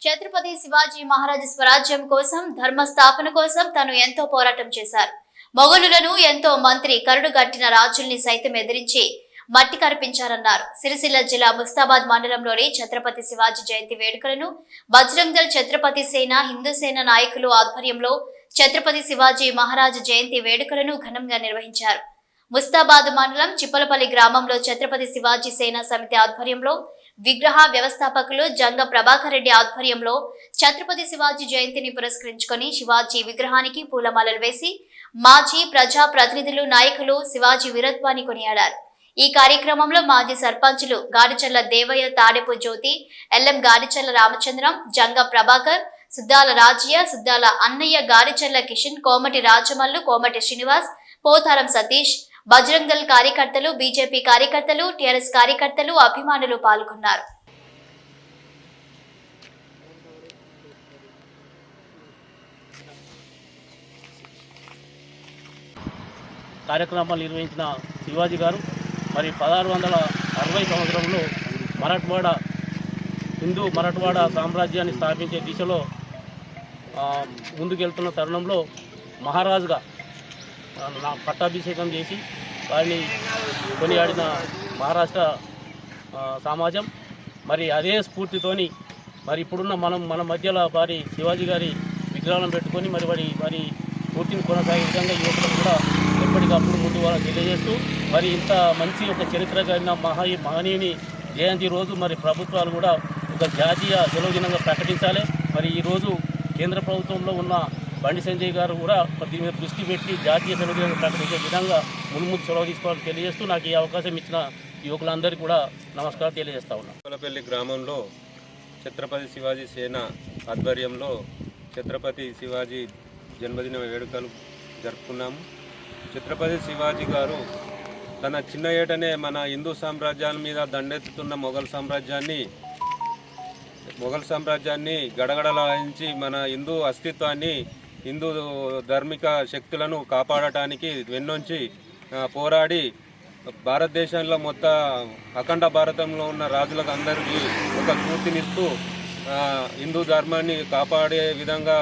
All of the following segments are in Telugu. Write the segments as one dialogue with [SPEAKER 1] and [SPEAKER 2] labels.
[SPEAKER 1] ఛత్రపతి శివాజీ మహారాజ్ స్వరాజ్యం కోసం ధర్మ స్థాపన కోసం తను ఎంతో పోరాటం చేశారు. మొఘలులను ఎంతో మంత్రి కరుడుగట్టిన రాజుల్ని సైతం ఎదిరించి మట్టి కరిపించారన్నారు. సిరిసిల్ల జిల్లా ముస్తాబాద్ మండలంలోని ఛత్రపతి శివాజీ జయంతి వేడుకలను బజరంగ్ దళ్ ఛత్రపతి సేన హిందూ సేన నాయకులు ఆధ్వర్యంలో ఛత్రపతి శివాజీ మహారాజ్ జయంతి వేడుకలను ఘనంగా నిర్వహించారు. ముస్తాబాద్ మండలం చిప్పలపల్లి గ్రామంలో ఛత్రపతి శివాజీ సేన సమితి ఆధ్వర్యంలో విగ్రహ వ్యవస్థాపకులు జంగ ప్రభాకర్ రెడ్డి ఆధ్వర్యంలో ఛత్రపతి శివాజీ జయంతిని పురస్కరించుకొని శివాజీ విగ్రహానికి పూలమాలలు వేసి మాజీ ప్రజా ప్రతినిధులు నాయకులు శివాజీ వీరత్వాన్ని కొనియాడారు. ఈ కార్యక్రమంలో మాజీ సర్పంచులు గాడిచర్ల దేవయ్య, తాడెపు జ్యోతి, ఎల్ఎం గాడిచర్ల రామచంద్రం, జంగ ప్రభాకర్, సుద్దాల రాజయ్య, సుద్దాల అన్నయ్య, గాడిచర్ల కిషన్, కోమటి రాజమల్లు, కోమటి శ్రీనివాస్, పోతారం సతీష్, బజరంగ్ దళ్ కార్యకర్తలు, బీజేపీ కార్యకర్తలు, టీఆర్ఎస్ కార్యకర్తలు, అభిమానులు పాల్గొన్నారు.
[SPEAKER 2] కార్యక్రమాలు నిర్వహించిన శివాజీ గారు మరి 1660 సంవత్సరంలో హిందూ మరాఠవాడ సామ్రాజ్యాన్ని స్థాపించే దిశలో ముందుకెళ్తున్న తరుణంలో మహారాజుగా పట్టాభిషేకం చేసి వారిని కొనియాడిన మహారాష్ట్ర సమాజం మరి అదే స్ఫూర్తితోని మరి ఇప్పుడున్న మన మధ్యలో వారి శివాజీ గారి విగ్రహాలను పెట్టుకొని మరి వారి స్ఫూర్తిని కొనసాగే విధంగా యువకులకు కూడా ఎప్పటికప్పుడు ముందు వాళ్ళని తెలియజేస్తూ మరి ఇంత మంచి ఒక చరిత్ర కలిగిన మహనీయుని జయంతి రోజు మరి ప్రభుత్వాలు కూడా ఒక జాతీయ సెలవు దినంగా ప్రకటించాలి. మరి ఈరోజు కేంద్ర ప్రభుత్వంలో ఉన్న బండి సంజయ్ గారు కూడా దీని మీద దృష్టి పెట్టి జాతీయ సెలవు దినంగా ప్రకటించే విధంగా ముందు చొరవ తీసుకోవాలని తెలియజేస్తూ నాకు ఈ అవకాశం ఇచ్చిన యువకులందరికీ కూడా నమస్కారం తెలియజేస్తా ఉన్నాను.
[SPEAKER 3] చిప్పలపల్లి గ్రామంలో ఛత్రపతి శివాజీ సేన ఆధ్వర్యంలో ఛత్రపతి శివాజీ జన్మదిన వేడుకలు జరుపుకున్నాము. ఛత్రపతి శివాజీ గారు తన చిన్న ఏటనే మన హిందూ సామ్రాజ్యాల మీద దండెత్తుతున్న మొఘల్ సామ్రాజ్యాన్ని గడగడలాయించి మన హిందూ అస్తిత్వాన్ని, హిందూ ధార్మిక శక్తులను కాపాడటానికి వెన్నొంచి పోరాడి భారతదేశంలో అఖండ భారతంలో ఉన్న రాజులకు అందరికీ ఒక స్ఫూర్తినిస్తూ హిందూ ధర్మాన్ని కాపాడే విధంగా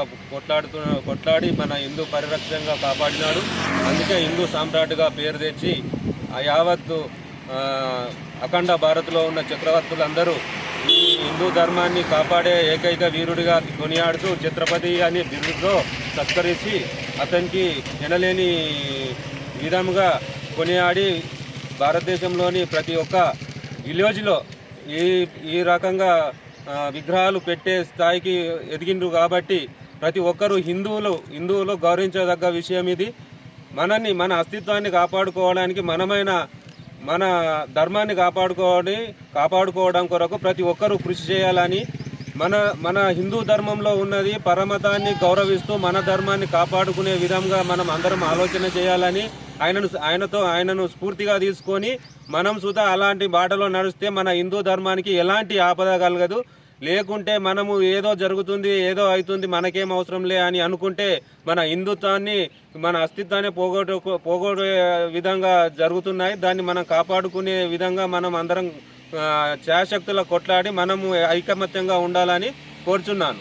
[SPEAKER 3] కొట్లాడి మన హిందూ పరిరక్షణగా కాపాడినాడు. అందుకే హిందూ సామ్రాట్గా పేరు తెచ్చి యావత్తు అఖండ భారత్లో ఉన్న చక్రవర్తులందరూ ఈ హిందూ ధర్మాన్ని కాపాడే ఏకైక వీరుడిగా కొనియాడుతూ ఛత్రపతి అనే బిరుదుతో సత్కరించి అతనికి ఎనలేని విధముగా కొనియాడి భారతదేశంలోని ప్రతి ఒక్క విలేజ్లో ఈ రకంగా విగ్రహాలు పెట్టే స్థాయికి ఎదిగిండ్రు. కాబట్టి ప్రతి ఒక్కరూ హిందువులు గౌరవించదగ్గ విషయం ఇది. మన అస్తిత్వాన్ని కాపాడుకోవడానికి మన ధర్మాన్ని కాపాడుకోవడం కొరకు ప్రతి ఒక్కరూ కృషి చేయాలని, మన హిందూ ధర్మంలో ఉన్నది పరమతాన్ని గౌరవిస్తూ మన ధర్మాన్ని కాపాడుకునే విధంగా మనం అందరం ఆలోచన చేయాలని, ఆయనను స్ఫూర్తిగా తీసుకొని మనం సుధా అలాంటి బాటలో నడిస్తే మన హిందూ ధర్మానికి ఎలాంటి ఆపద కలగదు. లేకుంటే మనము ఏదో జరుగుతుంది, ఏదో అవుతుంది, మనకేం అవసరం లే అని అనుకుంటే మన హిందుత్వాన్ని, మన అస్తిత్వాన్ని పోగొట్టే విధంగా జరుగుతున్నాయి. దాన్ని మనం కాపాడుకునే విధంగా మనం అందరం శాయశక్తుల కొట్లాడి మనము ఐకమత్యంగా ఉండాలని కోరుచున్నాను.